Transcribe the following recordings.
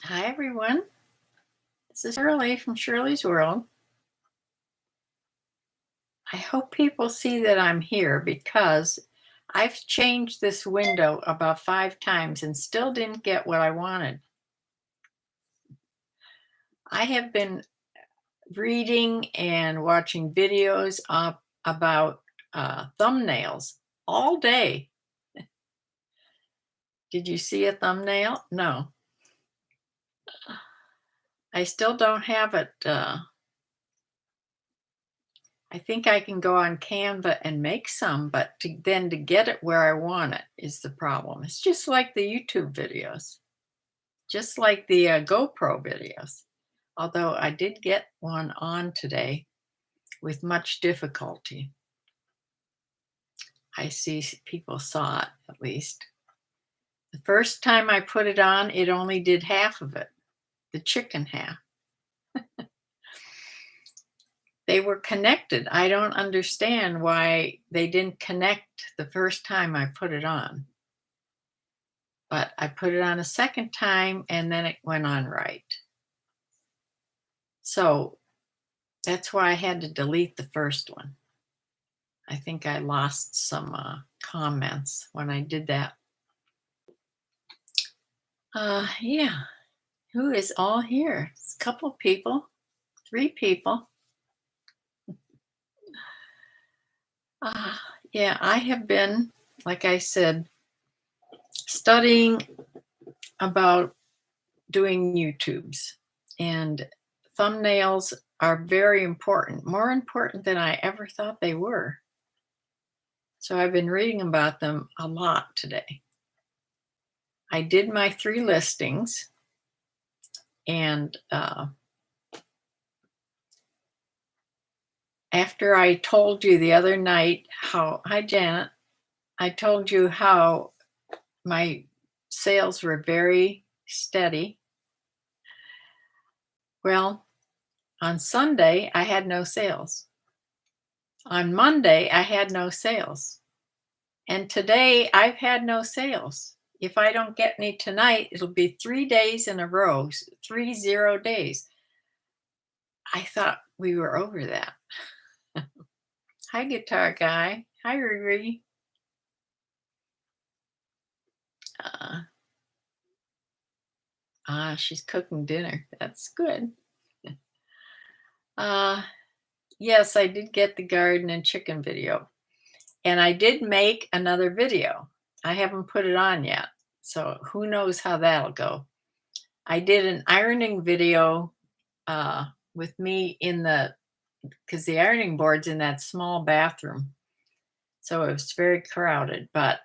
Hi, everyone. This is Shirley from Shirley's World. I hope people see that I'm here because I've changed this window about 5 times and still didn't get what I wanted. I have been reading and watching videos about thumbnails all day. Did you see a thumbnail? No. I still don't have it. I think I can go on Canva and make some, but then to get it where I want it is the problem. It's just like the YouTube videos, just like the GoPro videos. Although I did get one on today with much difficulty. I see people saw it at least. The first time I put it on, it only did half of it, the chicken half. They were connected. I don't understand why they didn't connect the first time I put it on. But I put it on a second time and then it went on right. So that's why I had to delete the first one. I think I lost some comments when I did that. Yeah. Who is all here? It's a couple people, 3 people. Yeah, I have been, like I said, studying about doing YouTubes, and thumbnails are very important, more important than I ever thought they were. So I've been reading about them a lot today. I did my 3 listings, and after I told you the other night hi Janet, I told you how my sales were very steady. Well, on Sunday, I had no sales. On Monday, I had no sales. And today, I've had no sales. If I don't get any tonight, it'll be 3 days in a row, 30 days. I thought we were over that. Hi, guitar guy. Hi, Riri. She's cooking dinner. That's good. Yes, I did get the garden and chicken video. And I did make another video. I haven't put it on yet. So who knows how that'll go. I did an ironing video with me because the ironing board's in that small bathroom. So it was very crowded, but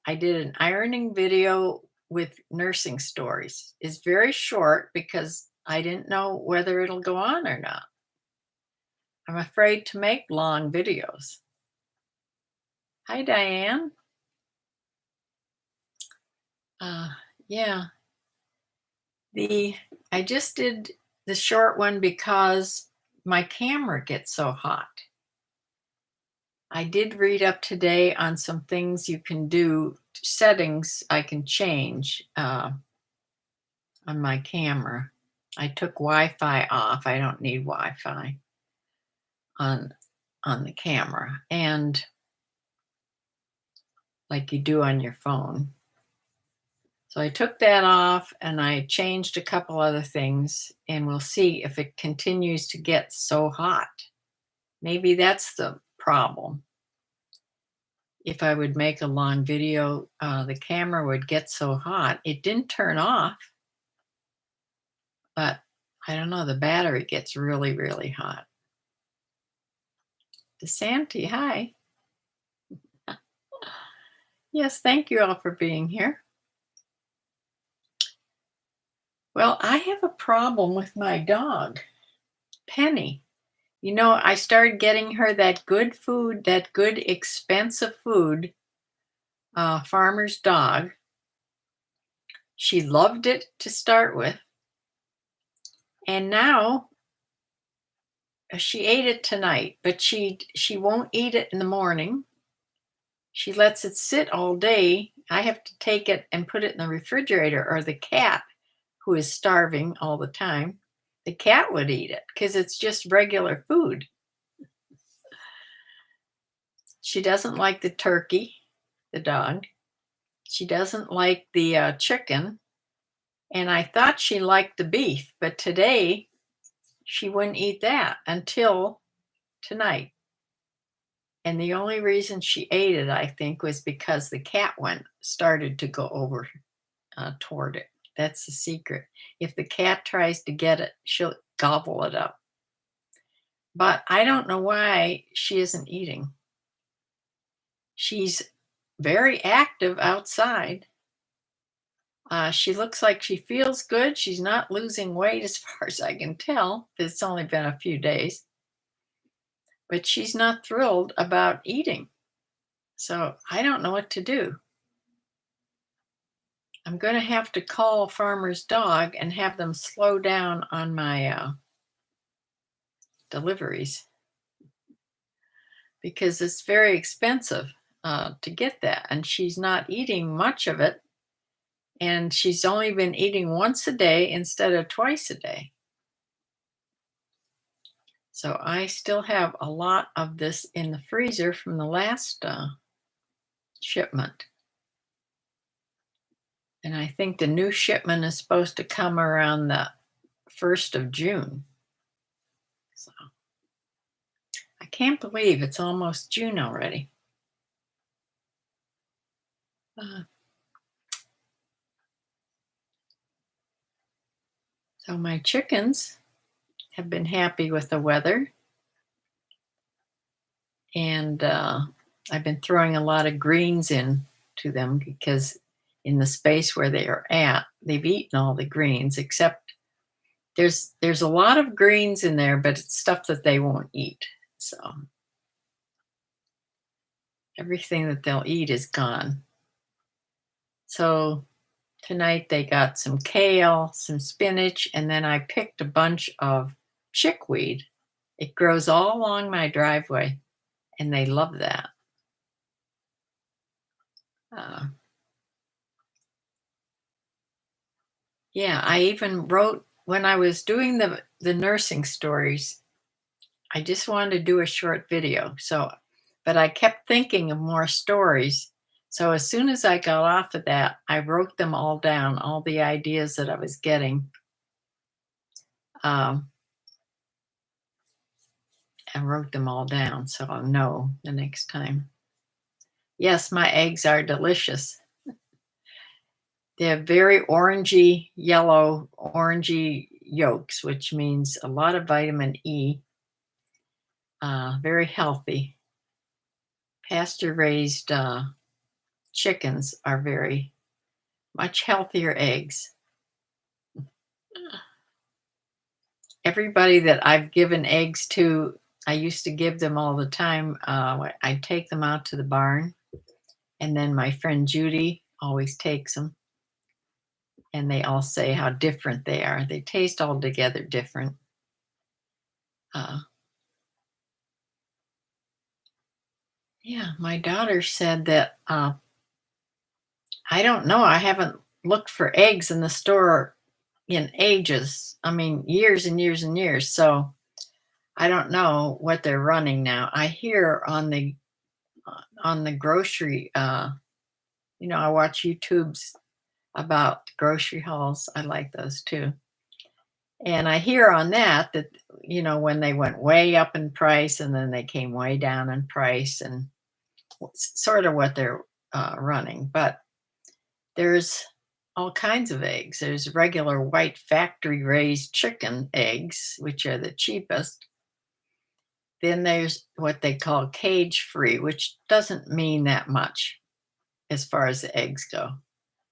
I did an ironing video with nursing stories. It's very short because I didn't know whether it'll go on or not. I'm afraid to make long videos. Hi, Diane. Yeah. I just did the short one because my camera gets so hot. I did read up today on some things you can do, settings I can change on my camera. I took Wi-Fi off. I don't need Wi-Fi on the camera, and like you do on your phone. So I took that off and I changed a couple other things, and we'll see if it continues to get so hot. Maybe that's the problem. If I would make a long video, the camera would get so hot. It didn't turn off, but I don't know, the battery gets really, really hot. DeSanti, hi. Yes, thank you all for being here. Well, I have a problem with my dog, Penny. You know, I started getting her that good food, that good expensive food, Farmer's Dog. She loved it to start with. And now she ate it tonight, but she won't eat it in the morning. She lets it sit all day. I have to take it and put it in the refrigerator, or the cat who is starving all the time, the cat would eat it because it's just regular food. She doesn't like the turkey, the dog. She doesn't like the chicken. And I thought she liked the beef, but today she wouldn't eat that until tonight. And the only reason she ate it, I think, was because the cat started to go over toward it. That's the secret. If the cat tries to get it, she'll gobble it up. But I don't know why she isn't eating. She's very active outside. She looks like she feels good. She's not losing weight as far as I can tell. It's only been a few days. But she's not thrilled about eating. So I don't know what to do. I'm going to have to call Farmer's Dog and have them slow down on my deliveries because it's very expensive to get that. And she's not eating much of it. And she's only been eating once a day instead of twice a day. So I still have a lot of this in the freezer from the last shipment. And I think the new shipment is supposed to come around the 1st of June. So I can't believe it's almost June already. So my chickens have been happy with the weather. And I've been throwing a lot of greens in to them because in the space where they are at, they've eaten all the greens, except there's a lot of greens in there, but it's stuff that they won't eat. So everything that they'll eat is gone. So tonight they got some kale, some spinach, and then I picked a bunch of chickweed. It grows all along my driveway, and they love that. Yeah, I even wrote when I was doing the nursing stories, I just wanted to do a short video. So, but I kept thinking of more stories. So as soon as I got off of that, I wrote them all down, all the ideas that I was getting. I wrote them all down so I'll know the next time. Yes, my eggs are delicious. They have very orangey, yellow, orangey yolks, which means a lot of vitamin E. Very healthy. Pasture-raised chickens are very much healthier eggs. Everybody that I've given eggs to, I used to give them all the time. I'd take them out to the barn, and then my friend Judy always takes them. And they all say how different they are. They taste altogether different. Yeah, my daughter said that I don't know. I haven't looked for eggs in the store in ages. I mean, years and years and years. So I don't know what they're running now. I hear on the grocery. I watch YouTubes about grocery hauls. I like those too. And I hear on that when they went way up in price and then they came way down in price and sort of what they're running. But there's all kinds of eggs. There's regular white factory raised chicken eggs, which are the cheapest. Then there's what they call cage free, which doesn't mean that much as far as the eggs go.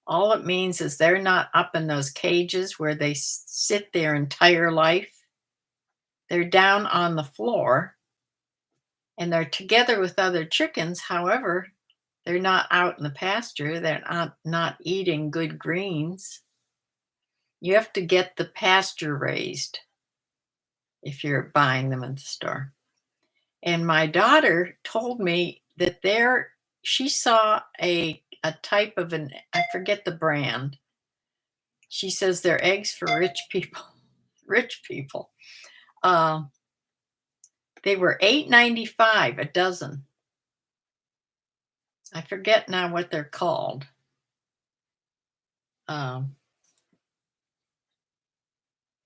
All it means is they're not up in those cages where they sit their entire life. They're down on the floor and they're together with other chickens. However, they're not out in the pasture. They're not eating good greens. You have to get the pasture raised if you're buying them at the store. And my daughter told me that she saw a type of I forget the brand, She says they're eggs for rich people. Rich people. Uh, they were $8.95 a dozen. I forget now what they're called. Um,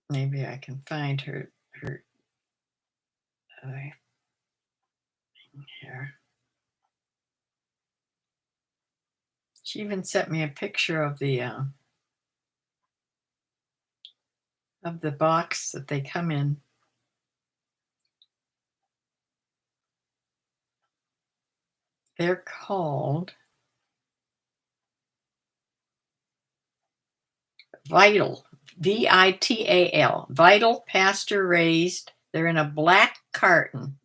maybe I can find her uh, here. She even sent me a picture of the box that they come in. They're called Vital, Vital, Vital pasture raised. They're in a black carton.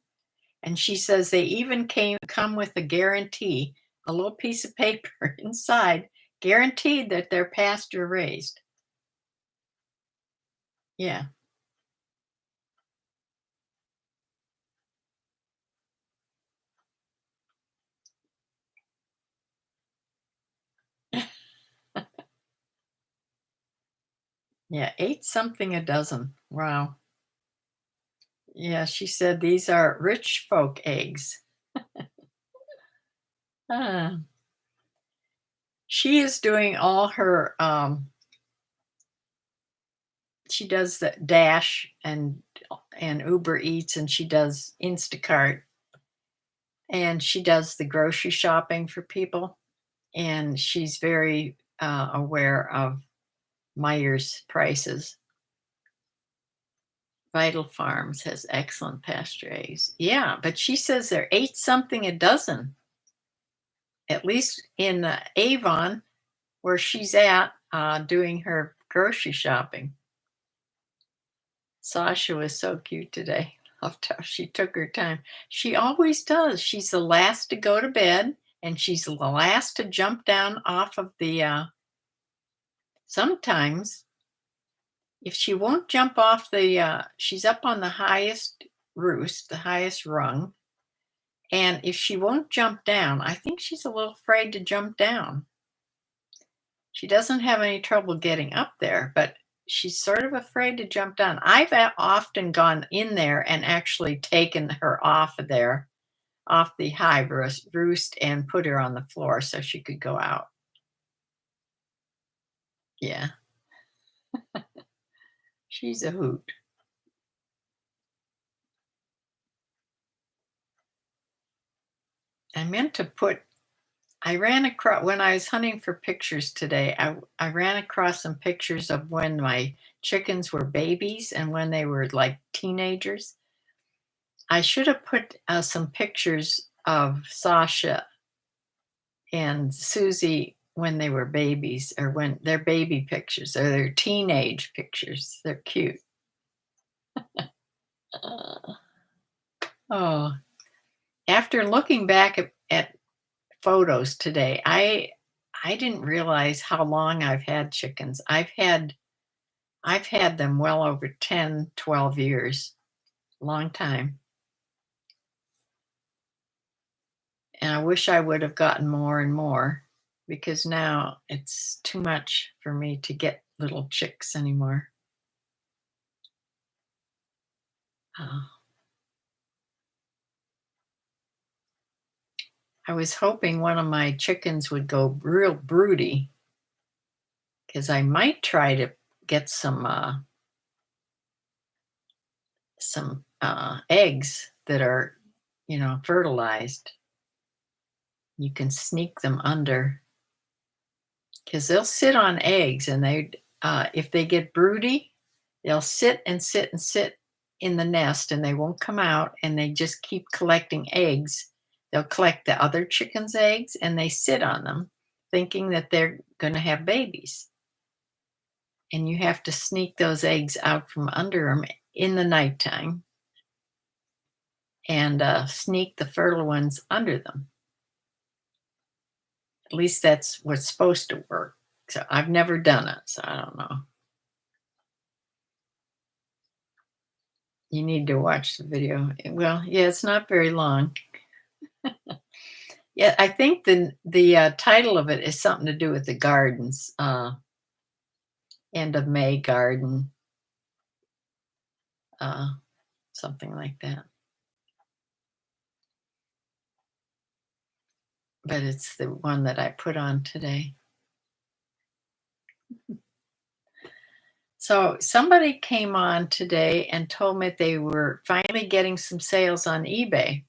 And she says they even come with a guarantee, a little piece of paper inside, guaranteed that they're pasture raised. Yeah. Yeah, 8 something a dozen. Wow. Yeah, she said these are rich folk eggs. Ah. She is doing all her she does the Dash and Uber Eats, and she does Instacart, and she does the grocery shopping for people, and she's very aware of Meijer's prices. Vital Farms has excellent pasture eggs. Yeah, but she says they're 8 something a dozen, at least in Avon, where she's at doing her grocery shopping. Sasha was so cute today. Loved how she took her time. She always does. She's the last to go to bed, and she's the last to jump down off of sometimes, if she won't jump off she's up on the highest roost, the highest rung, and if she won't jump down, I think she's a little afraid to jump down. She doesn't have any trouble getting up there, but she's sort of afraid to jump down. I've often gone in there and actually taken her off of there, off the high roost, and put her on the floor so she could go out. Yeah, she's a hoot. I meant to put I ran across when I was hunting for pictures today. I ran across some pictures of when my chickens were babies and when they were like teenagers. I should have put some pictures of Sasha and Susie when they were babies, or when their baby pictures or their teenage pictures. They're cute. Uh, oh, after looking back at photos today, I didn't realize how long I've had chickens. I've had them well over 10, 12 years. Long time. And I wish I would have gotten more and more, because now it's too much for me to get little chicks anymore. Uh, I was hoping one of my chickens would go real broody, because I might try to get some eggs that are, fertilized. You can sneak them under, because they'll sit on eggs, and if they get broody, they'll sit and sit and sit in the nest, and they won't come out, and they just keep collecting eggs. They'll collect the other chicken's eggs, and they sit on them, thinking that they're going to have babies. And you have to sneak those eggs out from under them in the nighttime, and sneak the fertile ones under them. At least that's what's supposed to work. So I've never done it, so I don't know. You need to watch the video. Well, yeah, it's not very long. Yeah, I think the title of it is something to do with the gardens. end of May garden, uh, something like that. But it's the one that I put on today. So somebody came on today and told me they were finally getting some sales on eBay.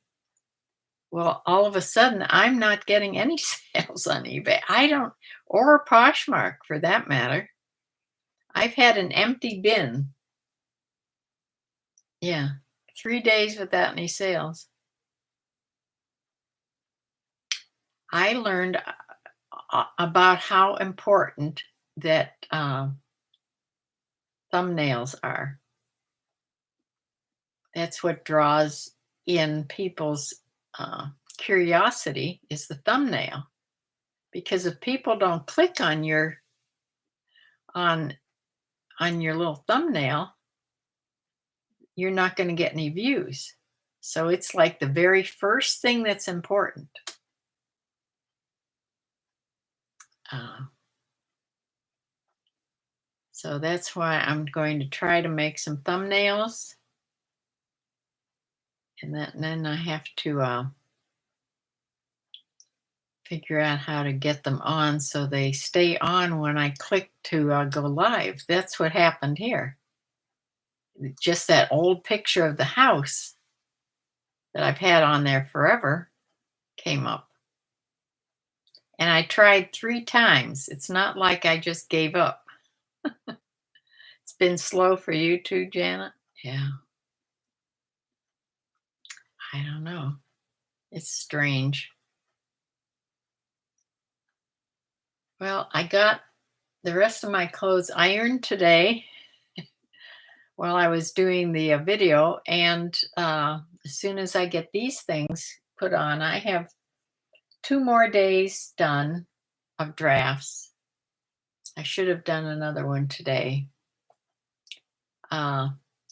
Well, all of a sudden, I'm not getting any sales on eBay. I don't, or Poshmark for that matter. I've had an empty bin. Yeah, 3 days without any sales. I learned about how important that thumbnails are. That's what draws in people's curiosity is the thumbnail. Because if people don't click on on your little thumbnail, you're not going to get any views. So it's like the very first thing that's important. So that's why I'm going to try to make some thumbnails. And then I have to figure out how to get them on so they stay on when I click to go live. That's what happened here. Just that old picture of the house that I've had on there forever came up. And I tried 3 times. It's not like I just gave up. It's been slow for you too, Janet? Yeah. I don't know. It's strange. Well, I got the rest of my clothes ironed today while I was doing the video. And as soon as I get these things put on, I have 2 more days done of drafts. I should have done another one today.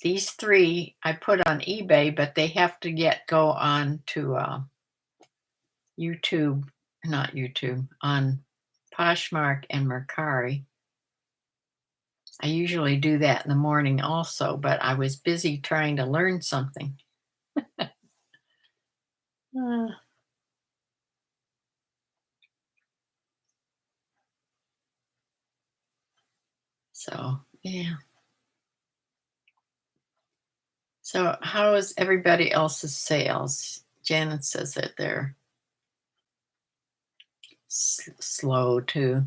These 3 I put on eBay, but they have to go on to YouTube, not YouTube, on Poshmark and Mercari. I usually do that in the morning also, but I was busy trying to learn something. So, yeah. So, how is everybody else's sales? Janet says that they're slow too.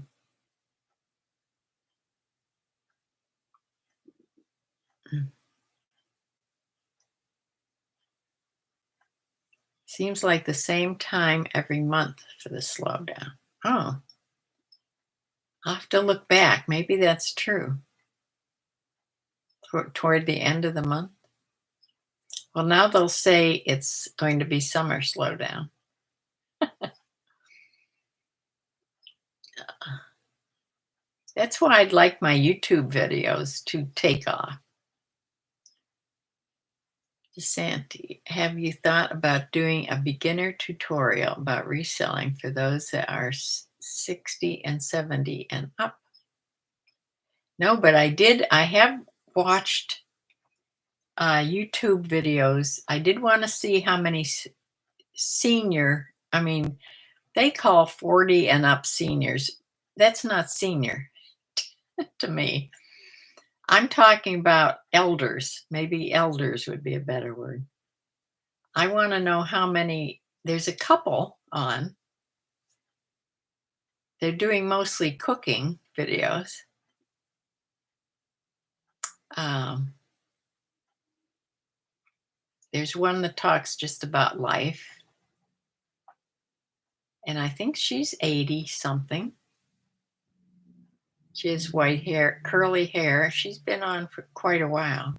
Seems like the same time every month for the slowdown. Oh, I'll have to look back. Maybe that's true. Toward the end of the month. Well, now they'll say it's going to be summer slowdown. That's why I'd like my YouTube videos to take off. DeSanti, have you thought about doing a beginner tutorial about reselling for those that are 60 and 70 and up? No, but I have watched YouTube videos. I did want to see how many they call 40 and up seniors. That's not senior to me. I'm talking about elders. Maybe elders would be a better word. I want to know how many. There's a couple on. They're doing mostly cooking videos. There's one that talks just about life. And I think she's 80 something. She has white hair, curly hair. She's been on for quite a while.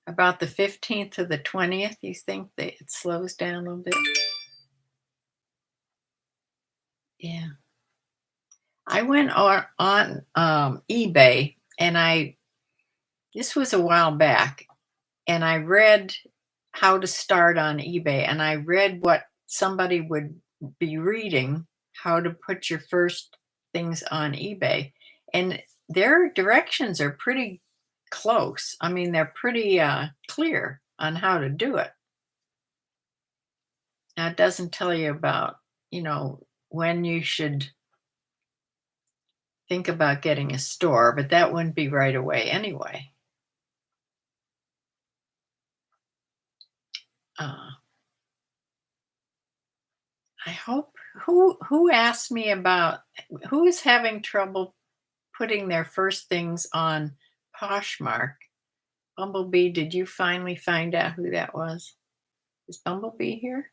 About the 15th to the 20th, you think that it slows down a little bit? Yeah. I went on eBay and this was a while back, and I read how to start on eBay, and I read what somebody would be reading, how to put your first things on eBay, and their directions are pretty close. I mean, they're pretty clear on how to do it. Now, it doesn't tell you about, when you should think about getting a store, but that wouldn't be right away anyway. Uh, I hope who asked me about who is having trouble putting their first things on Poshmark. Bumblebee, did you finally find out who that was? Is Bumblebee here?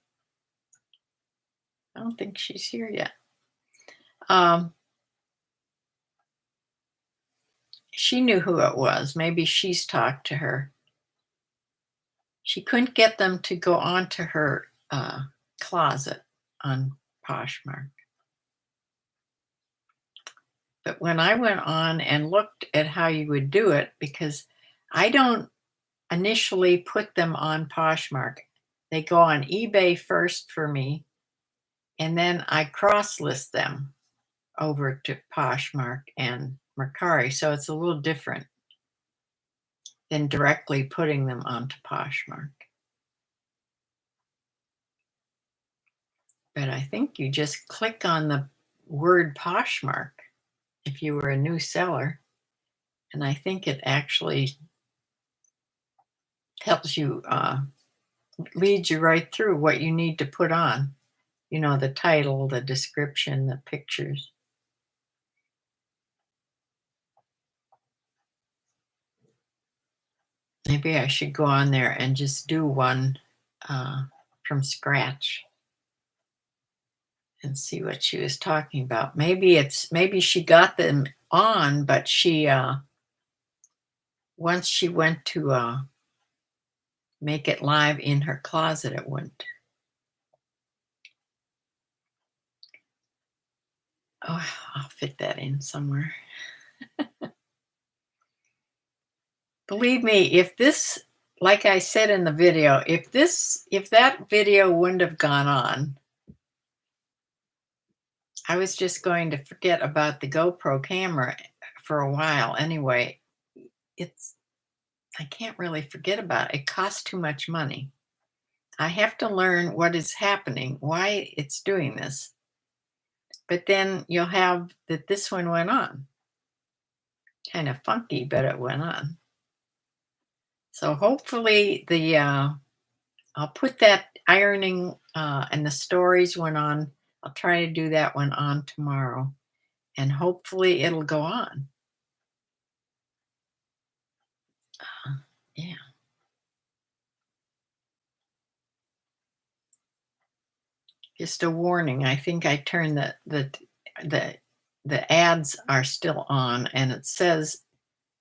I don't think she's here yet. She knew who it was. Maybe she's talked to her. She couldn't get them to go onto her closet on Poshmark. But when I went on and looked at how you would do it, because I don't initially put them on Poshmark, they go on eBay first for me, and then I cross list them over to Poshmark and Mercari. So it's a little different than directly putting them onto Poshmark. But I think you just click on the word Poshmark if you were a new seller. And I think it actually helps you, leads you right through what you need to put on. The title, the description, the pictures. Maybe I should go on there and just do one from scratch and see what she was talking about. Maybe she got them on, but she once she went to make it live in her closet, it wouldn't. Oh, I'll fit that in somewhere. Believe me, if this, like I said in the video, if that video wouldn't have gone on, I was just going to forget about the GoPro camera for a while anyway. I can't really forget about it. It costs too much money. I have to learn what is happening, why it's doing this. But then you'll have that this one went on. Kind of funky, but it went on. So hopefully I'll put that ironing and the stories one on. I'll try to do that one on tomorrow. And hopefully it'll go on. Yeah. Just a warning. I think I turned the ads are still on, and it says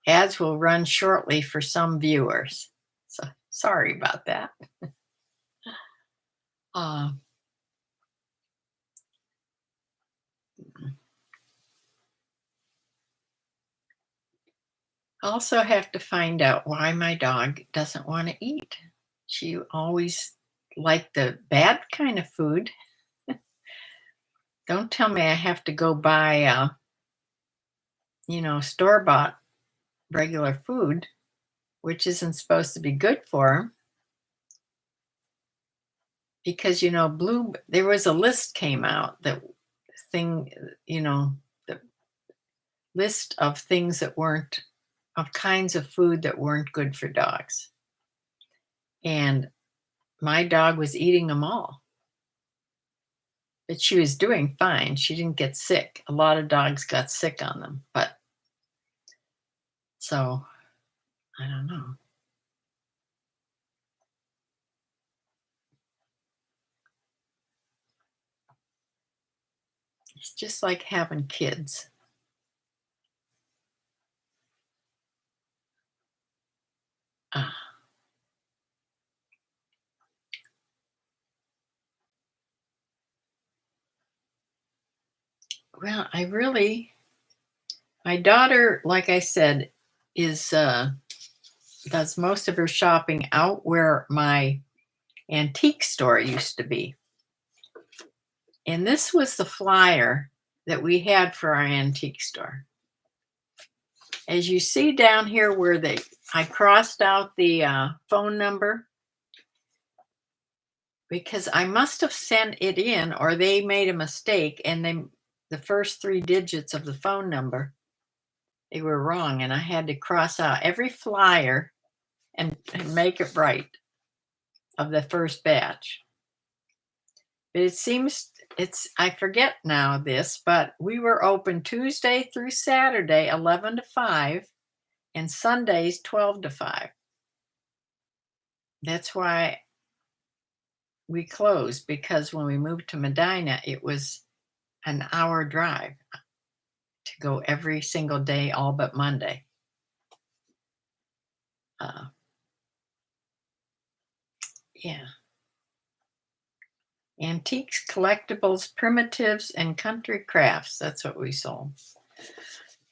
ads will run shortly for some viewers. So sorry about that. I also have to find out why my dog doesn't want to eat. She always liked the bad kind of food. Don't tell me I have to go buy, store-bought regular food, which isn't supposed to be good for him. Because, there was a list came out the list of things that weren't, of kinds of food that weren't good for dogs. And my dog was eating them all. But she was doing fine. She didn't get sick. A lot of dogs got sick on them. But so I don't know. It's just like having kids. Ah. Well, my daughter, like I said, does most of her shopping out where my antique store used to be. And this was the flyer that we had for our antique store. As you see down here where I crossed out the phone number because I must have sent it in or they made a mistake and the first 3 digits of the phone number, they were wrong and I had to cross out every flyer and make it right of the first batch. But it seems I forget now this, but we were open Tuesday through Saturday, 11 to 5, and Sundays, 12 to 5. That's why we closed, because when we moved to Medina, it was an hour drive to go every single day, all but Monday. Yeah. Antiques, collectibles, primitives, and country crafts. That's what we sold.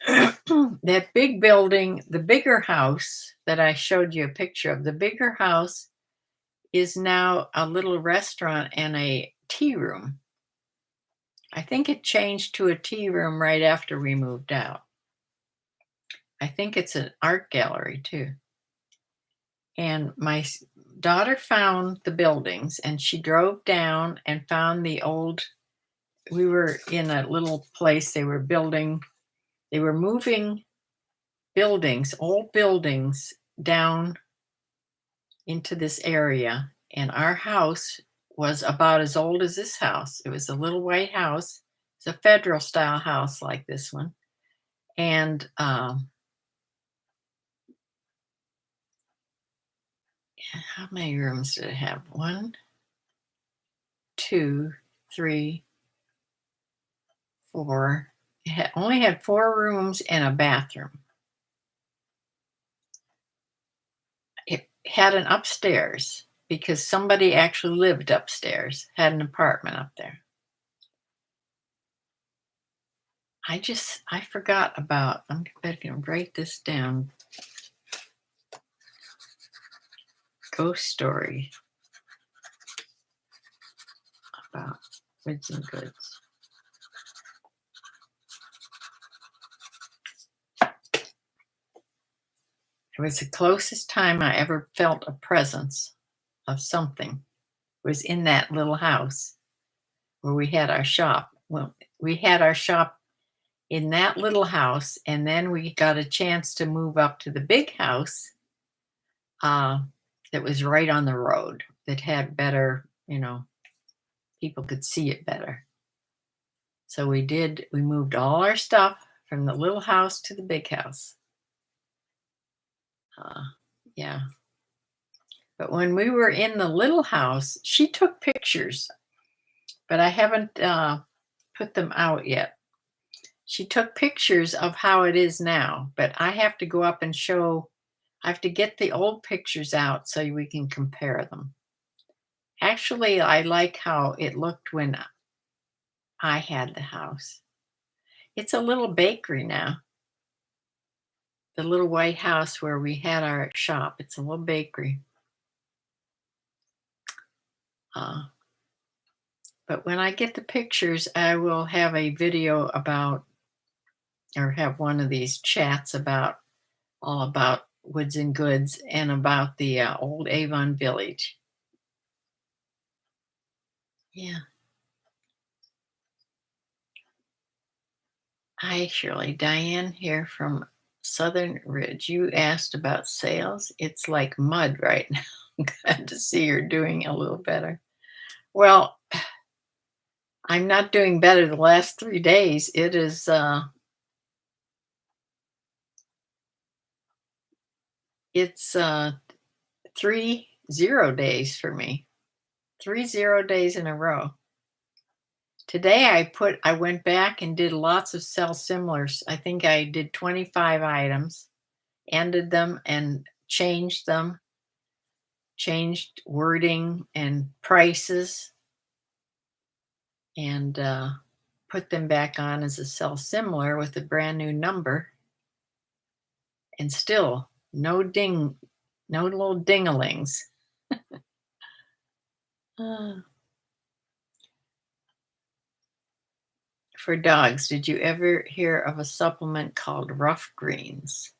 That big building, the bigger house that I showed you a picture of, the bigger house is now a little restaurant and a tea room. I think it changed to a tea room right after we moved out. I think it's an art gallery too. And my daughter found the buildings and she drove down and found we were in a little place they were building. They were moving buildings, old buildings, down into this area. And our house was about as old as this house. It was a little white house. It's a federal style house like this one. And how many rooms did it have? 1, 2, 3, 4. It only had 4 rooms and a bathroom. It had an upstairs because somebody actually lived upstairs, had an apartment up there. I forgot about, I'm going to write this down. Ghost story about Woods and Goods. It was the closest time I ever felt a presence of something. It was in that little house where we had our shop. Well, we had our shop in that little house, and then we got a chance to move up to the big house that was right on the road, that had better, people could see it better. So we moved all our stuff from the little house to the big house. Yeah. But when we were in the little house, she took pictures, but I haven't put them out yet. She took pictures of how it is now, but I have to go up and I have to get the old pictures out so we can compare them. Actually, I like how it looked when I had the house. It's a little bakery now. The little white house where we had our shop, it's a little bakery. But when I get the pictures, I will have a video about, or have one of these chats all about Woods and Goods and about the old Avon Village. Yeah. Hi, Shirley. Diane here from Southern Ridge. You asked about sales. It's like mud right now. Glad to see you're doing a little better. Well, I'm not doing better the last 3 days. It is it's 3-0 days for me. 3-0 days in a row. Today I went back and did lots of sell similars. I think I did 25 items, ended them and changed them, changed wording and prices, and put them back on as a sell similar with a brand new number. And still no little dinglings. for dogs. Did you ever hear of a supplement called Rough Greens?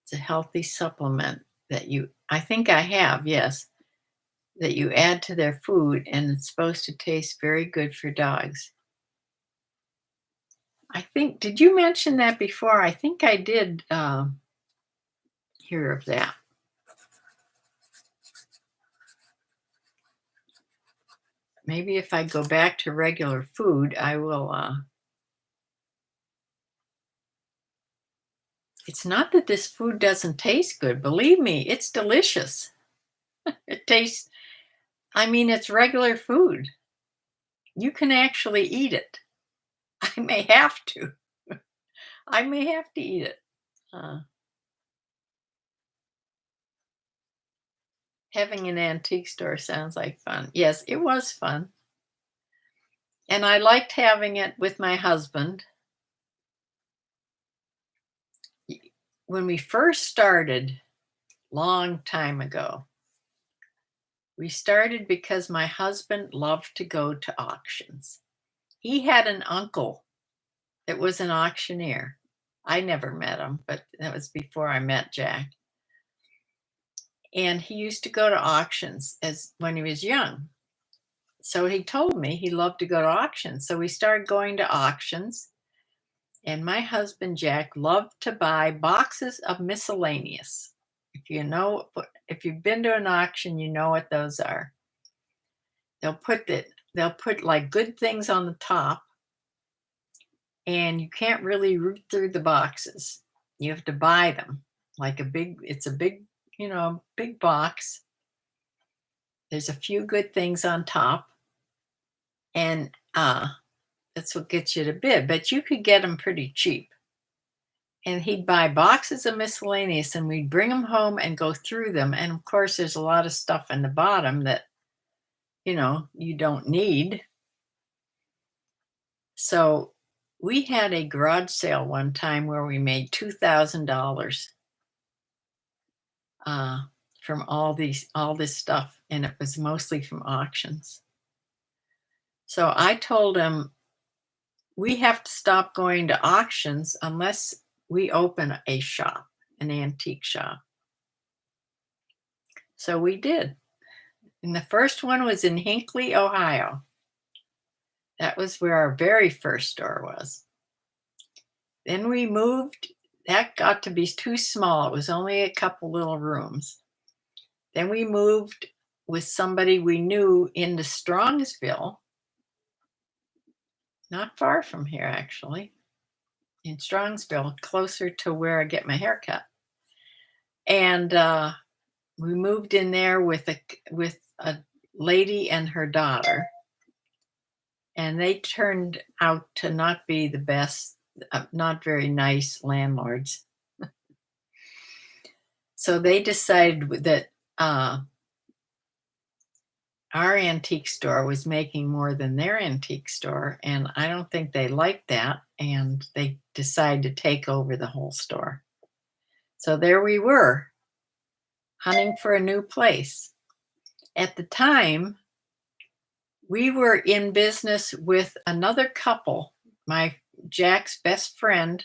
It's a healthy supplement that I think I have, yes, that you add to their food and it's supposed to taste very good for dogs. I think, did you mention that before? I think I did hear of that. Maybe if I go back to regular food, I will. It's not that this food doesn't taste good. Believe me, it's delicious. It tastes, I mean, it's regular food. You can actually eat it. I may have to. I may have to eat it. Uh, Having an antique store sounds like fun. Yes, it was fun. And I liked having it with my husband. When we first started, long time ago, we started because my husband loved to go to auctions. He had an uncle that was an auctioneer. I never met him, but that was before I met Jack. And he used to go to auctions as when he was young. So he told me he loved to go to auctions. So we started going to auctions. And my husband Jack loved to buy boxes of miscellaneous. If you've been to an auction, you know what those are. They'll put like good things on the top, and you can't really root through the boxes. You have to buy them. It's a big, big box. There's a few good things on top, and that's what gets you to bid. But you could get them pretty cheap. And he'd buy boxes of miscellaneous, and we'd bring them home and go through them. And of course, there's a lot of stuff in the bottom that you don't need. So we had a garage sale one time where we made $2,000 from all this stuff, and it was mostly from auctions. So I told him, we have to stop going to auctions unless we open a shop, an antique shop. So we did. And the first one was in Hinckley, Ohio. That was where our very first store was. Then we moved. That got to be too small. It was only a couple little rooms. Then we moved with somebody we knew into Strongsville, not far from here, actually, in Strongsville, closer to where I get my hair cut. And we moved in there with a lady and her daughter, and they turned out to not be the best, not very nice landlords. So they decided that our antique store was making more than their antique store, and I don't think they liked that, and they decided to take over the whole store. So there we were, hunting for a new place. At the time, we were in business with another couple, Jack's best friend,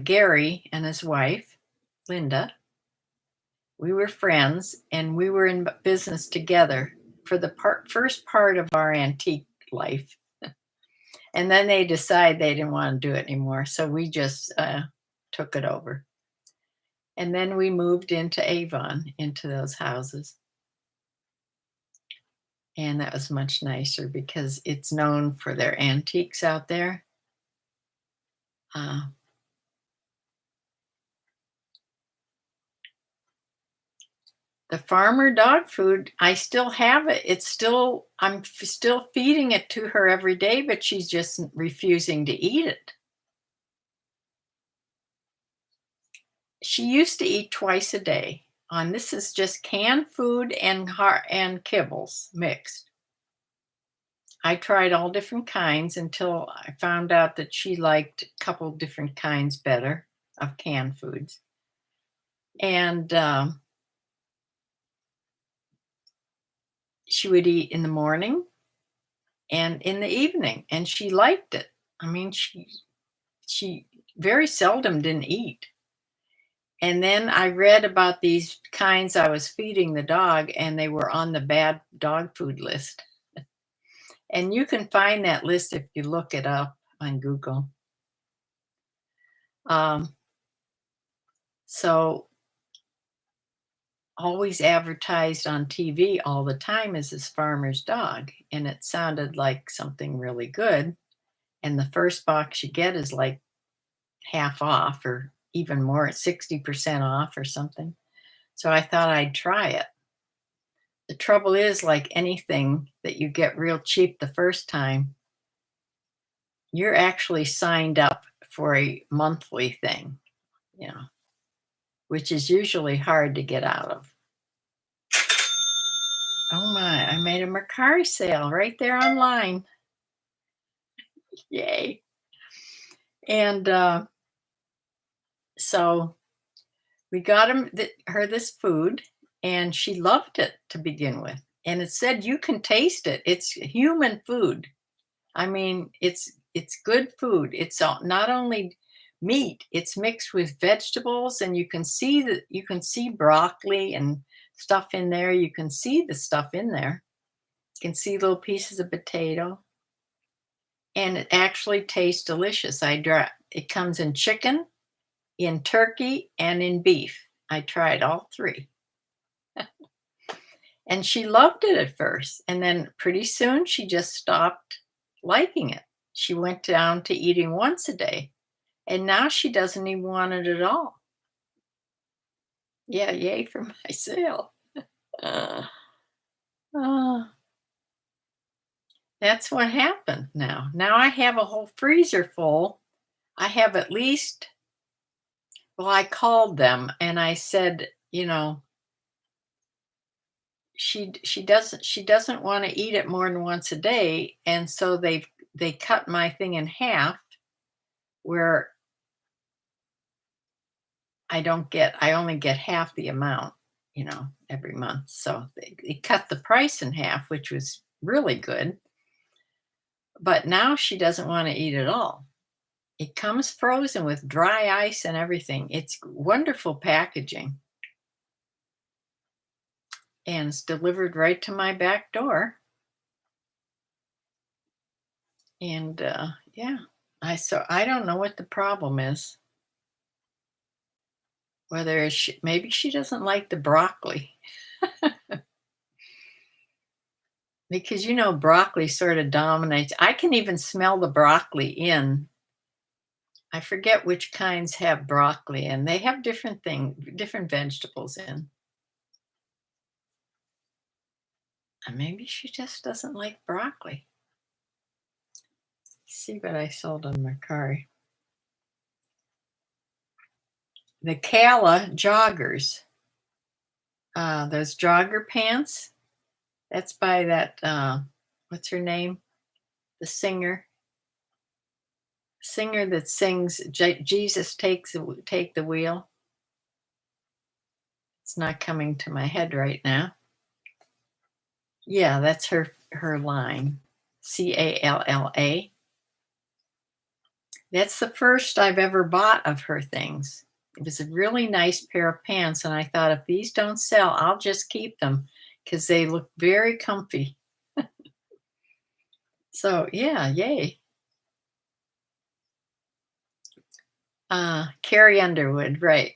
Gary, and his wife, Linda. We were friends, and we were in business together for the first part of our antique life. And then they decided they didn't want to do it anymore, so we just took it over. And then we moved into Avon, into those houses. And that was much nicer because it's known for their antiques out there. The farmer dog food, I still have it. I'm still feeding it to her every day, but she's just refusing to eat it. She used to eat twice a day. This is just canned food and kibbles mixed. I tried all different kinds until I found out that she liked a couple different kinds better of canned foods. And she would eat in the morning, and in the evening, and she liked it. I mean, she very seldom didn't eat. And then I read about these kinds I was feeding the dog, and they were on the bad dog food list. And you can find that list if you look it up on Google. Um, so always advertised on TV all the time is this farmer's dog, and it sounded like something really good. And the first box you get is like half off or even more, 60% off or something. So I thought I'd try it. The trouble is, like anything that you get real cheap the first time, you're actually signed up for a monthly thing, you know, which is usually hard to get out of. Oh my, I made a Mercari sale right there online. Yay. And so we got her this food, and she loved it to begin with. And it said you can taste it. It's human food. I mean, it's good food. It's not only meat, it's mixed with vegetables, and you can see broccoli and stuff in there. You can see the stuff in there. You can see little pieces of potato, and it actually tastes delicious. It comes in chicken, in turkey, and in beef. I tried all three. And she loved it at first, and then pretty soon she just stopped liking it. She went down to eating once a day, and now she doesn't even want it at all. Yeah, yay for my sale. Uh, uh, that's what happened now. Now I have a whole freezer full. I have at least, well, I called them and I said, she doesn't want to eat it more than once a day, and so they cut my thing in half where I only get half the amount, every month. So they cut the price in half, which was really good. But now she doesn't want to eat it all. It comes frozen with dry ice and everything. It's wonderful packaging. And it's delivered right to my back door. And yeah, I don't know what the problem is. Whether maybe she doesn't like the broccoli. Because broccoli sort of dominates. I can even smell the broccoli in. I forget which kinds have broccoli, and they have different vegetables in. And maybe she just doesn't like broccoli. See what I sold on Mercari. The Kala joggers. Those jogger pants. That's by that, what's her name? The singer that sings Jesus take the wheel. It's not coming to my head right now. Yeah, that's her line. Calla. That's the first I've ever bought of her things. It was a really nice pair of pants, and I thought if these don't sell, I'll just keep them because they look very comfy. So yeah, yay. Carrie Underwood, right.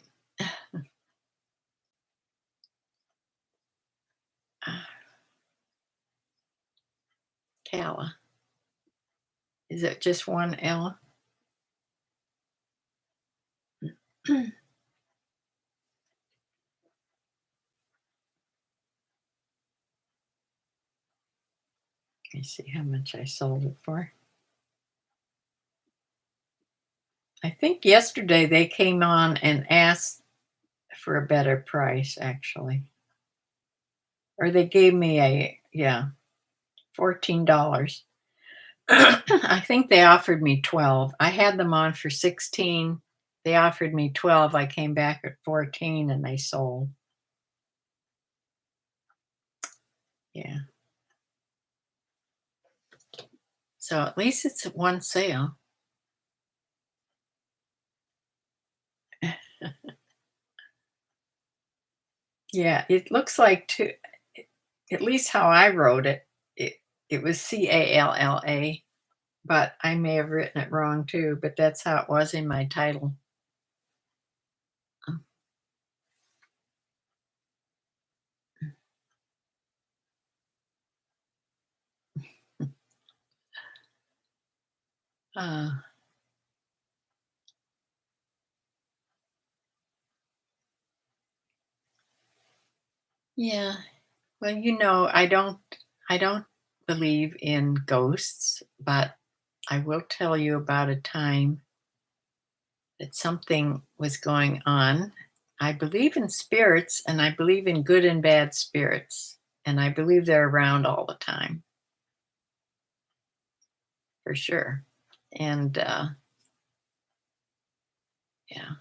Calla. Is it just one L? Let me see how much I sold it for. I think yesterday they came on and asked for a better price, actually. Or they gave me $14. I think they offered me 12. I had them on for 16. They offered me 12. I came back at 14 and they sold. Yeah. So at least it's one sale. Yeah, it looks like two, at least how I wrote it, it it was Calla, but I may have written it wrong too, but that's how it was in my title. Uh, yeah. Well, I don't believe in ghosts, but I will tell you about a time that something was going on. I believe in spirits and I believe in good and bad spirits, and I believe they're around all the time for sure. And yeah.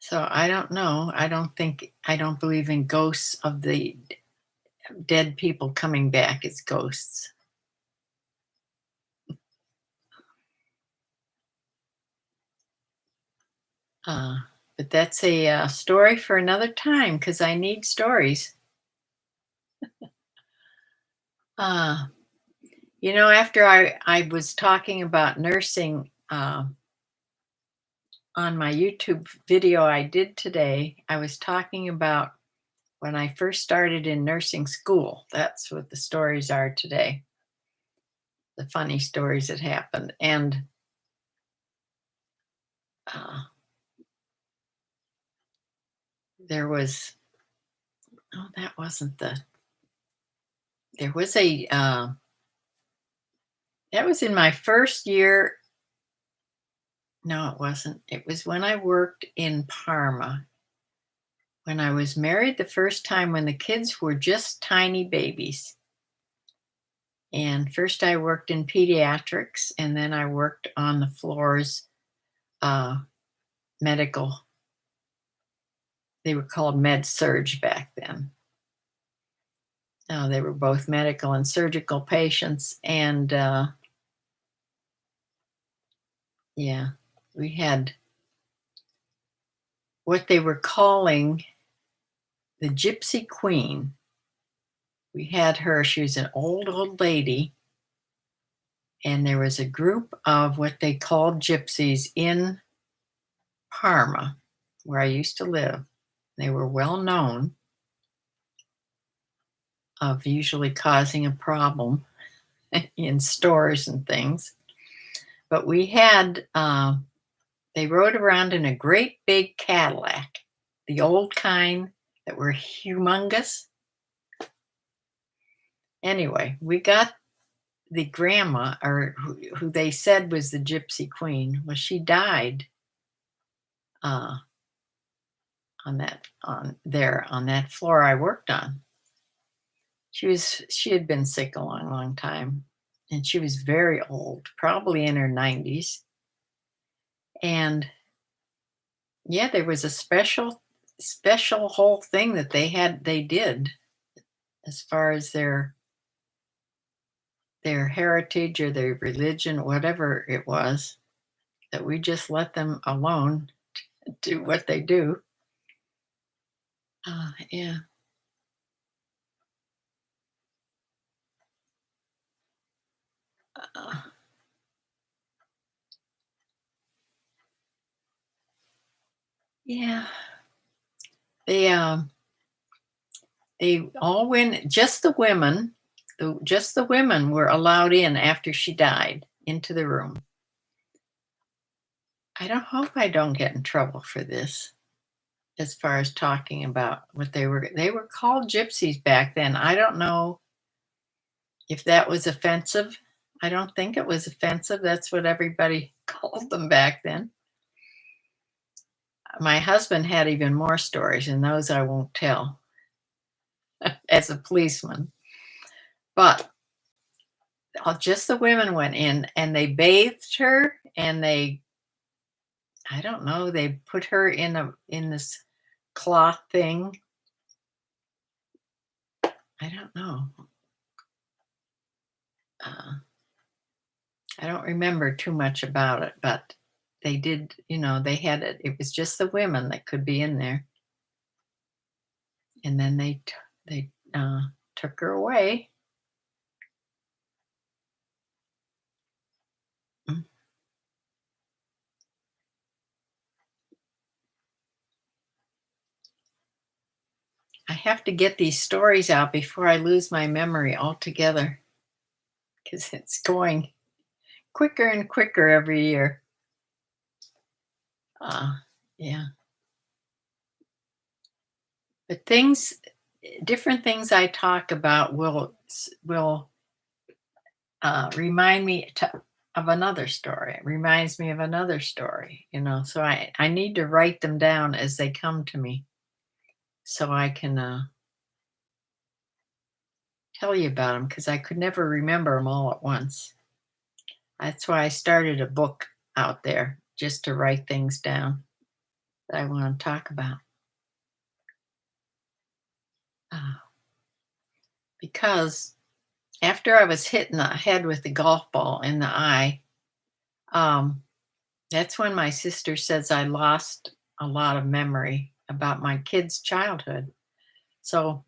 So I don't know. I don't believe in ghosts of the dead people coming back as ghosts. Uh, but that's a story for another time because I need stories. Uh, after I was talking about nursing on my YouTube video I did today, I was talking about when I first started in nursing school. That's what the stories are today, the funny stories that happened. And uh, there was, oh, that wasn't there was that was in my first year. No, it wasn't. It was when I worked in Parma. When I was married the first time when the kids were just tiny babies. And first I worked in pediatrics and then I worked on the floors, uh, medical. They were called med surge back then. They were both medical and surgical patients. And yeah, we had what they were calling the Gypsy Queen. We had her, she was an old lady, and there was a group of what they called gypsies in Parma, where I used to live. They were well known of usually causing a problem in stores and things. But we had, they rode around in a great big Cadillac, the old kind that were humongous. Anyway, we got the grandma, or who they said was the Gypsy Queen. Well, she died uh, on that floor I worked on. She had been sick a long time, and she was very old, probably in her 90s. And yeah, there was a special whole thing that they did as far as their heritage or their religion, whatever it was, that we just let them alone do what they do. Yeah. Uh, yeah. They um they all went, just the women, just the women were allowed in after she died into the room. I don't hope I don't get in trouble for this as far as talking about what they were called gypsies back then. I don't know if that was offensive. I don't think it was offensive. That's what everybody called them back then. My husband had even more stories, and those I won't tell as a policeman. But just the women went in and they bathed her, and I don't know, they put her in this cloth thing. I don't know. I don't remember too much about it, but they did, they had it. It was just the women that could be in there, and then they took her away. Mm. I have to get these stories out before I lose my memory altogether because it's going quicker and quicker every year. Uh, yeah, but different things I talk about will remind me of another story. It reminds me of another story. So I need to write them down as they come to me, so I can tell you about them because I could never remember them all at once. That's why I started a book out there just to write things down that I want to talk about. Uh, because after I was hit in the head with the golf ball in the eye, um, that's when my sister says I lost a lot of memory about my kids' childhood. So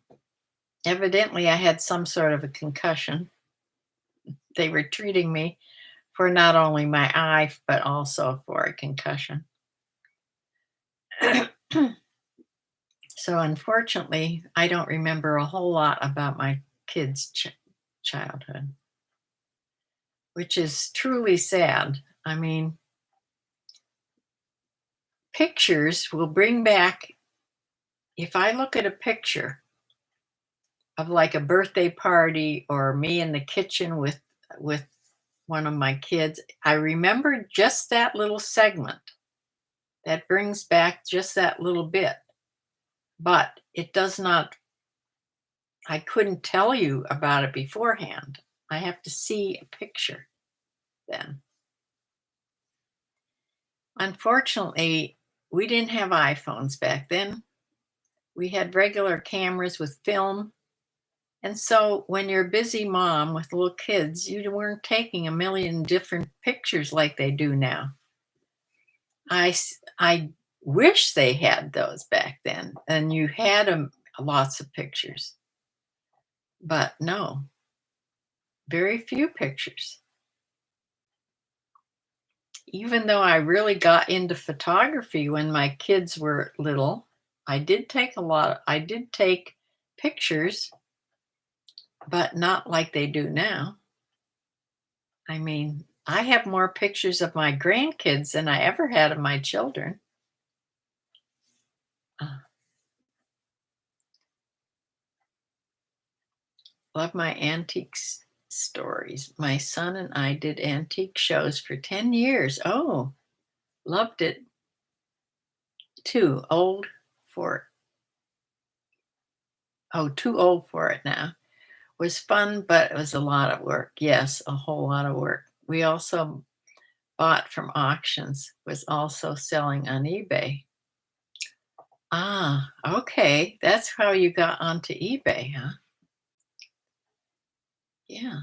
evidently, I had some sort of a concussion. They were treating me for not only my eye, but also for a concussion. So unfortunately, I don't remember a whole lot about my kids' childhood, which is truly sad. I mean, pictures will bring back, if I look at a picture of like a birthday party or me in the kitchen with one of my kids, I remember just that little segment. That brings back just that little bit. But it does not, I couldn't tell you about it beforehand. I have to see a picture then. Unfortunately, we didn't have iPhones back then. We had regular cameras with film. And so when you're a busy mom with little kids, you weren't taking a million different pictures like they do now. I wish they had those back then, and you had lots of pictures. But no, very few pictures. Even though I really got into photography when my kids were little, I did take pictures, but not like they do now. I mean, I have more pictures of my grandkids than I ever had of my children. Uh, Love my antiques stories. My son and I did antique shows for 10 years. Oh, loved it. Too old for too old for it now. Was fun, but it was a lot of work. Yes, a whole lot of work. We also bought from auctions, was also selling on eBay. Ah, okay. That's how you got onto eBay, huh? Yeah.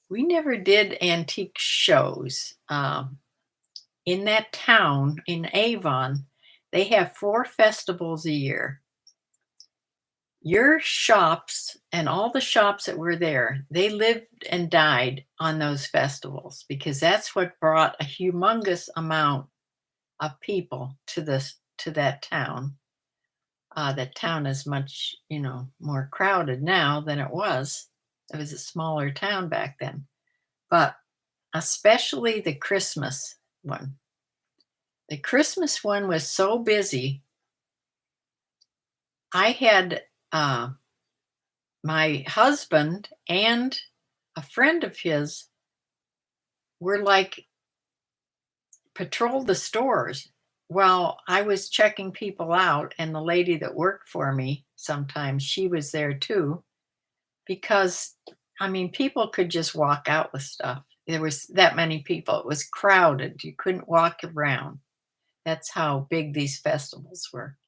We never did antique shows. In that town in Avon, they have 4 festivals a year. Your shops and all the shops that were there, they lived and died on those festivals because that's what brought a humongous amount of people to that town. That town is much, more crowded now than it was. It was a smaller town back then. But especially the Christmas one. The Christmas one was so busy. I had my husband and a friend of his were like patrolled the stores while I was checking people out, and the lady that worked for me sometimes she was there too because I mean people could just walk out with stuff. There was that many people. It was crowded. You couldn't walk around. That's how big these festivals were.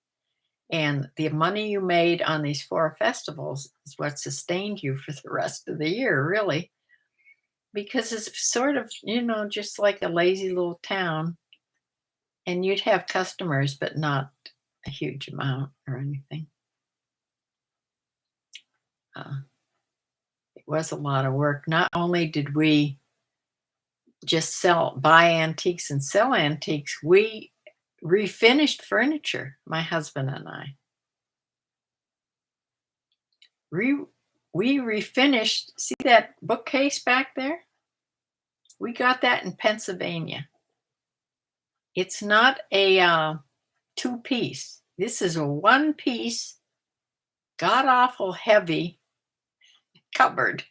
And the money you made on these 4 festivals is what sustained you for the rest of the year, really, because it's sort of, just like a lazy little town, and you'd have customers, but not a huge amount or anything. Uh, it was a lot of work. Not only did we just buy antiques and sell antiques, we refinished furniture, my husband and I. Re we refinished, see that bookcase back there? We got that in Pennsylvania. It's not a, two-piece. This is a one-piece, god-awful heavy cupboard.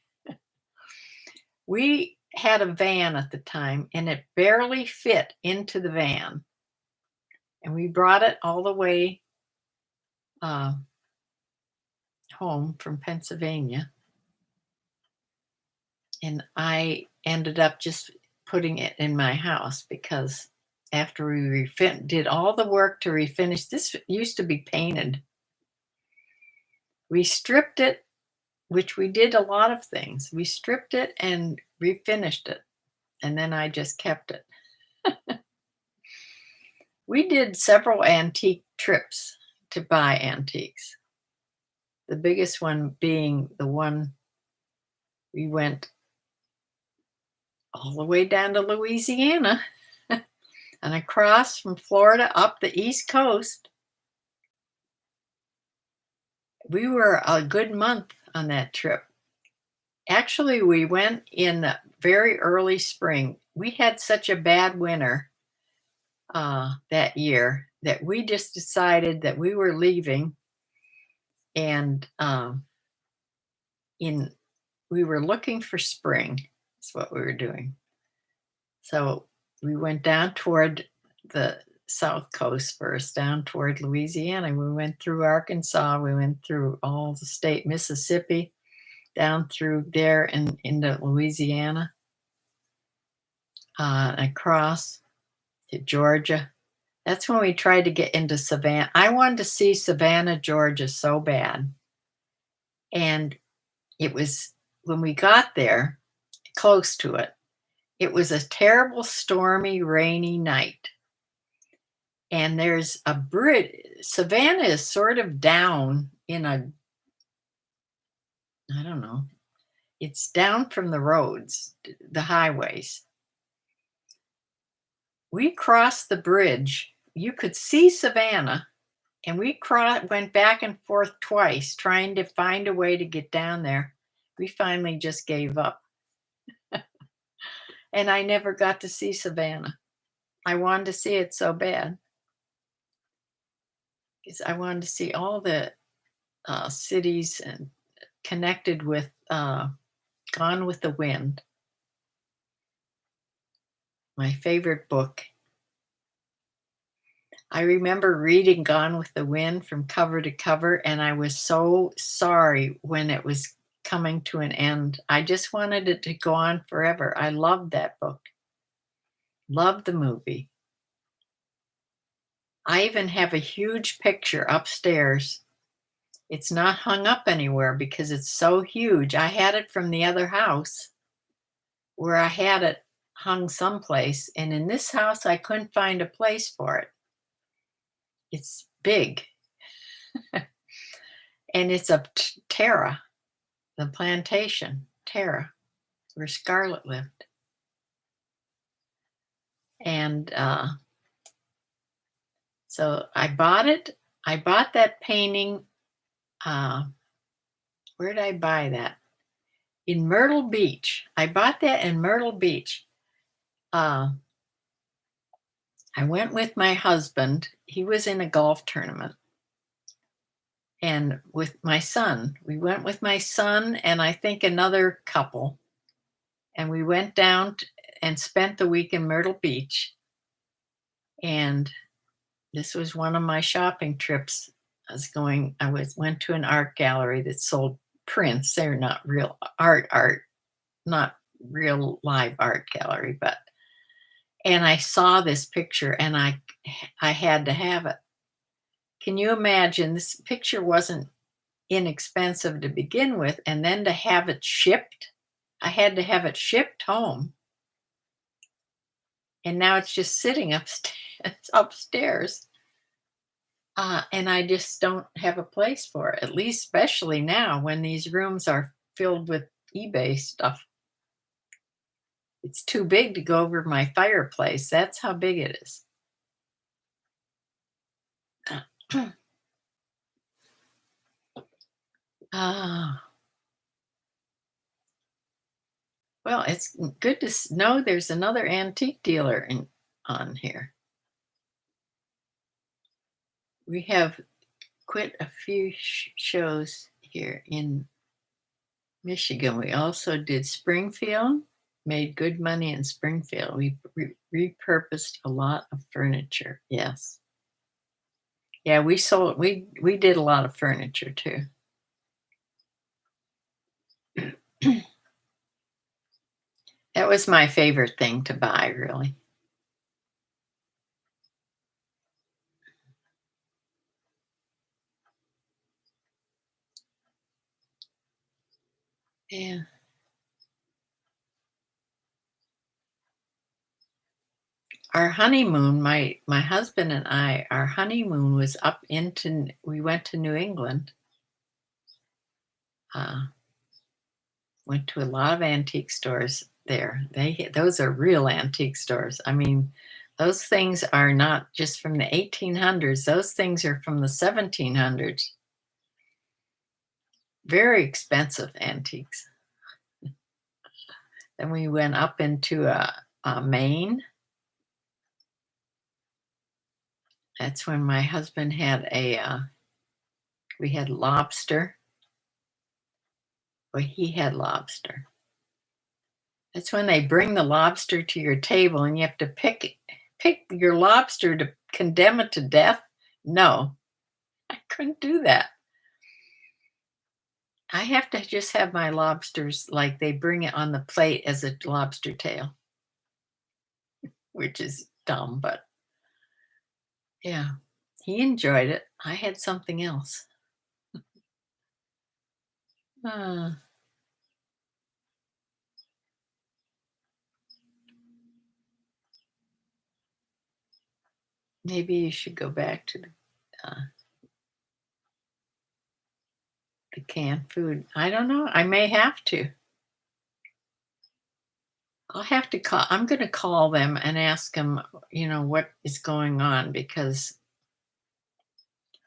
We had a van at the time, and it barely fit into the van, and we brought it all the way, uh, home from Pennsylvania, and I ended up just putting it in my house because after we did all the work to refinish, this used to be painted. We stripped it, which we did a lot of things. We stripped it and refinished it, and then I just kept it. We did several antique trips to buy antiques. The biggest one being the one we went all the way down to Louisiana and across from Florida up the East Coast. We were a good month on that trip. Actually, we went in the very early spring. We had such a bad winter that year that we just decided that we were leaving, and in we were looking for spring. That's what we were doing. So we went down toward the South Coast first, down toward Louisiana. We went through Arkansas. We went through all the state, Mississippi, down through there and into Louisiana, across to Georgia. That's when we tried to get into Savannah. I wanted to see Savannah, Georgia so bad. And it was when we got there, close to it, it was a terrible, stormy, rainy night. And there's a bridge. Savannah is sort of down in a, I don't know, it's down from the roads, the highways. We crossed the bridge. You could see Savannah, and we went back and forth twice trying to find a way to get down there. We finally just gave up. And I never got to see Savannah. I wanted to see it so bad because I wanted to see all the cities and connected with Gone with the Wind, my favorite book. I remember reading Gone with the Wind from cover to cover, and I was so sorry when it was coming to an end. I just wanted it to go on forever. I loved that book. Loved the movie. I even have a huge picture upstairs. It's not hung up anywhere because it's so huge. I had it from the other house where I had it hung someplace, and in this house I couldn't find a place for it. It's big. And it's a Tara, the plantation, Tara, where Scarlett lived. And so I bought it. I bought that painting. Where did I buy that? In Myrtle Beach. I bought that in Myrtle Beach. I went with my husband. He was in a golf tournament. And with my son. We went with my son and I think another couple. And we went down and spent the week in Myrtle Beach. And this was one of my shopping trips. I went to an art gallery that sold prints. They're not real art, not real live art gallery, and I saw this picture and I had to have it Can you imagine? This picture wasn't inexpensive to begin with, and then to have it shipped. I had to have it shipped home, and now it's just sitting upstairs. And I just don't have a place for it, at least especially now when these rooms are filled with eBay stuff. It's too big to go over my fireplace. That's how big it is. Ah, well, it's good to know there's another antique dealer on here. We have quite a few shows here in Michigan. We also did Springfield, made good money in Springfield. We repurposed a lot of furniture. Yes. Yeah, we did a lot of furniture too. That was my favorite thing to buy, really. Yeah. Our honeymoon, my husband and I, our honeymoon was up into we went to New England. Uh, Went to a lot of antique stores there. Those are real antique stores. I mean, those things are not just from the 1800s. Those things are from the 1700s. Very expensive antiques. Then we went up into Maine. That's when my husband had we had lobster. Well, he had lobster. That's when they bring the lobster to your table and you have to pick your lobster to condemn it to death. No, I couldn't do that. I have to just have my lobsters like they bring it on the plate as a lobster tail, which is dumb, but yeah, he enjoyed it. I had something else. Uh, Maybe you should go back to the canned food. I don't know. I may have to. I'll have to call. I'm going to call them and ask them, what is going on because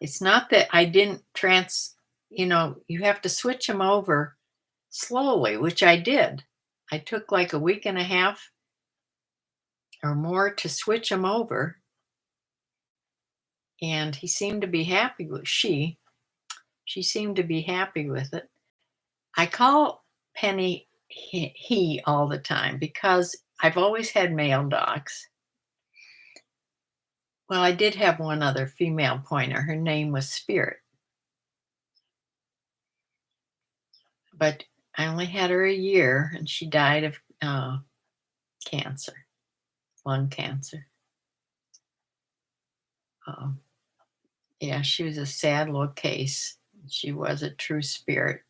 it's not that I didn't you have to switch them over slowly, which I did. I took like a week and a half or more to switch them over. And he seemed to be happy with she seemed to be happy with it. I call Penny he all the time because I've always had male dogs. Well, I did have one other female pointer. Her name was Spirit. But I only had her a year and she died of cancer, lung cancer. Yeah, she was a sad little case. She was a true spirit.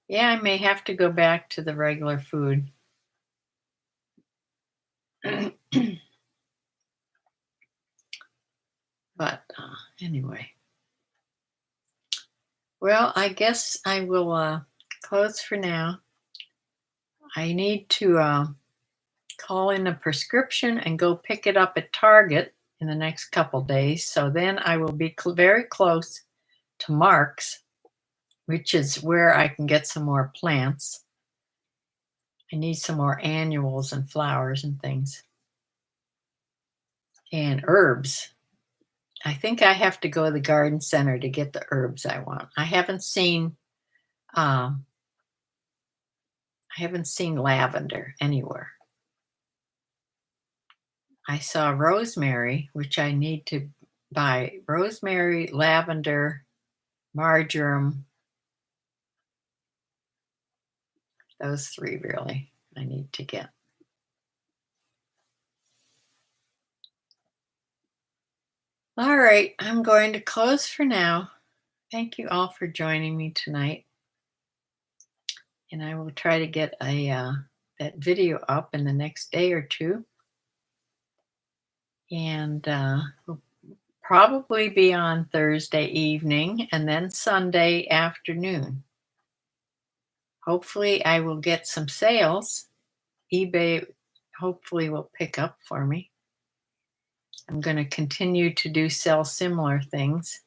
Yeah, I may have to go back to the regular food. But anyway. Well, I guess I will close for now. I need to call in a prescription and go pick it up at Target in the next couple days. So then I will be very close to Mark's, which is where I can get some more plants. I need some more annuals and flowers and things. And herbs. I think I have to go to the garden center to get the herbs I want. I haven't seen lavender anywhere. I saw rosemary, which I need to buy rosemary, lavender, marjoram. Those three really I need to get. All right, I'm going to close for now. Thank you all for joining me tonight, and I will try to get a that video up in the next day or two, and will probably be on Thursday evening and then Sunday afternoon. Hopefully, I will get some sales. eBay hopefully will pick up for me. I'm going to continue to sell similar things.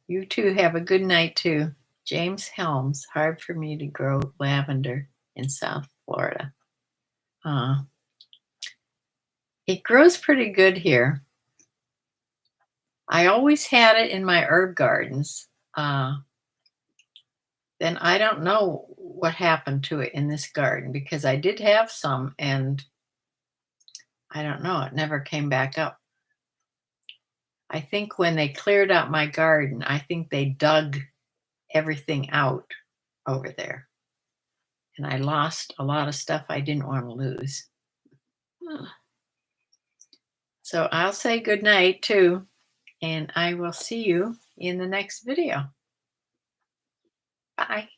You two have a good night too. James Helms, hard for me to grow lavender in South Florida. Uh, it grows pretty good here. I always had it in my herb gardens. Then I don't know what happened to it in this garden because I did have some and I don't know, it never came back up. I think when they cleared out my garden, I think they dug everything out over there. And I lost a lot of stuff I didn't want to lose. So I'll say good night too, and I will see you in the next video. Bye.